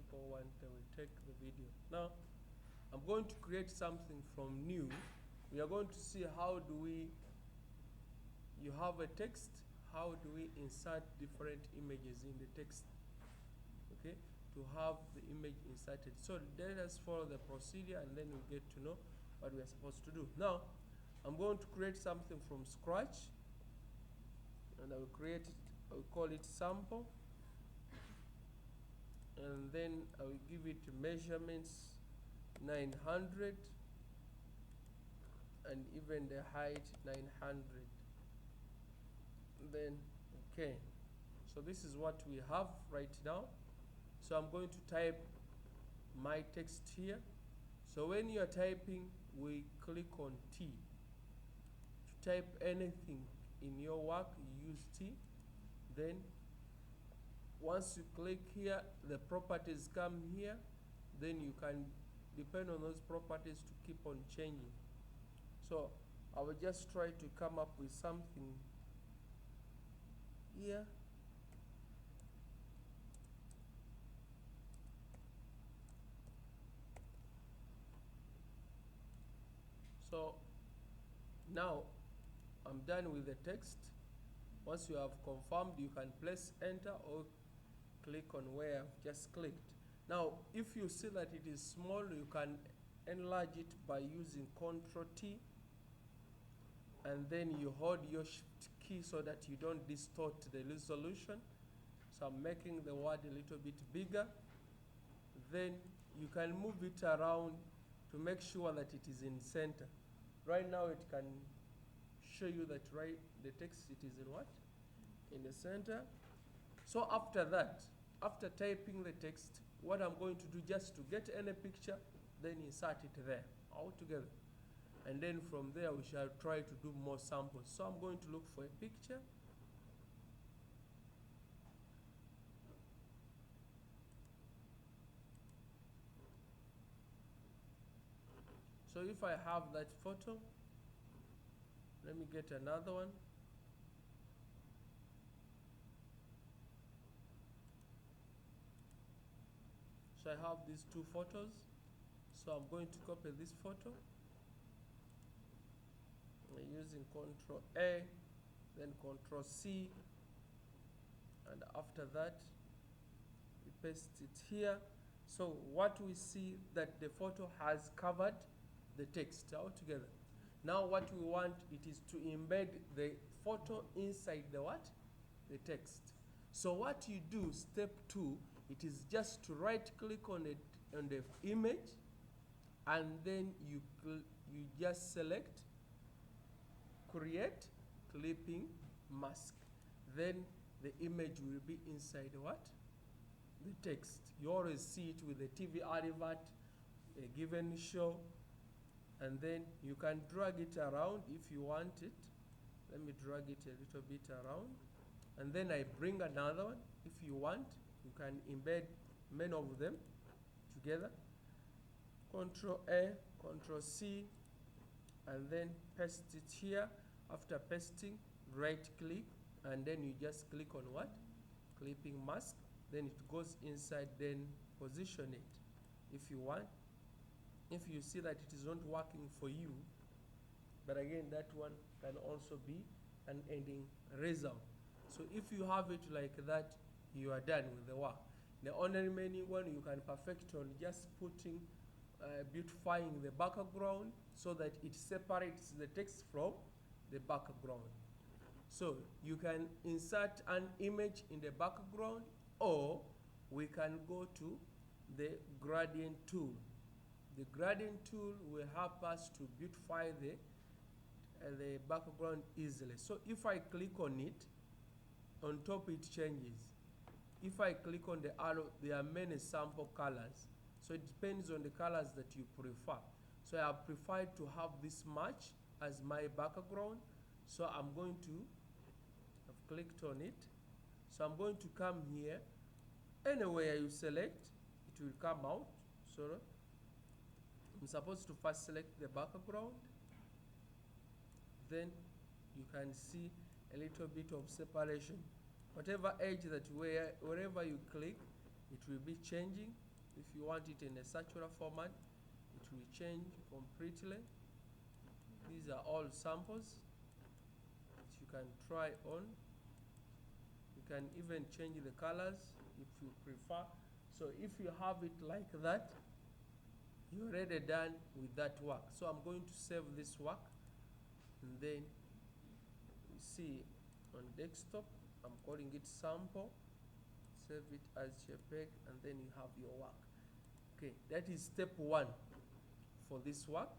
people want they will take the video. Now I'm going to create something from new. We are going to see how do we, you have a text, how do we insert different images in the text, okay, to have the image inserted. So let us follow the procedure and then we get to know what we are supposed to do. Now I'm going to create something from scratch, and I will create it, I will call it sample, and then I will give it measurements 900 and even the height 900. Then okay, so this is what we have right now. So I'm going to type my text here. So when you are typing, we click on T. To type anything in your work, you use T. Then once you click here, the properties come here. Then you can depend on those properties to keep on changing. So I will just try to come up with something here. So now I'm done with the text. Once you have confirmed, you can press enter or click on where I've just clicked. Now if you see that it is small, you can enlarge it by using Ctrl T, and then you hold your shift key so that you don't distort the resolution. So I'm making the word a little bit bigger. Then you can move it around to make sure that it is in center. Right now it can show you that the text, it is in what? In the center. So after that, after typing the text, what I'm going to do, just to get any picture, then insert it there all together. And then from there we shall try to do more samples. So I'm going to look for a picture. So if I have that photo, let me get another one. So I have these two photos. So I'm going to copy this photo. I'm using Ctrl A, then Ctrl C, and after that we paste it here. So what we see, that the photo has covered the text altogether. Now what we want, it is to embed the photo inside the what? The text. So what you do, step 2, it is just to right click on it, on the image, and then you just select create clipping mask. Then the image will be inside what? The text. You always see it with a TV advert, a given show, and then you can drag it around if you want it. Let me drag it a little bit around, and then I bring another one. If you want, you can embed many of them together. Ctrl A, Ctrl C, and then paste it here. After pasting, right click, and then you just click on what? Clipping mask. Then it goes inside, then position it if you want. If you see that it is not working for you, but again, that one can also be an ending result. So if you have it like that, you are done with the work. The only remaining one you can perfect on just putting, beautifying the background so that it separates the text from the background. So you can insert an image in the background, or we can go to the gradient tool. The gradient tool will help us to beautify the background easily. So if I click on it, on top it changes. If I click on the arrow, there are many sample colors. So it depends on the colors that you prefer. So I have preferred to have this match as my background. So I'm going to, I've clicked on it. So I'm going to come here. Anywhere you select, it will come out. So I'm supposed to first select the background. Then you can see a little bit of separation. Whatever edge that wherever you click, it will be changing. If you want it in a circular format, it will change completely. These are all samples that you can try on. You can even change the colors if you prefer. So if you have it like that, you're already done with that work. So I'm going to save this work, and then you see on desktop, I'm calling it sample, save it as JPEG, and then you have your work. Okay, that is step 1 for this work.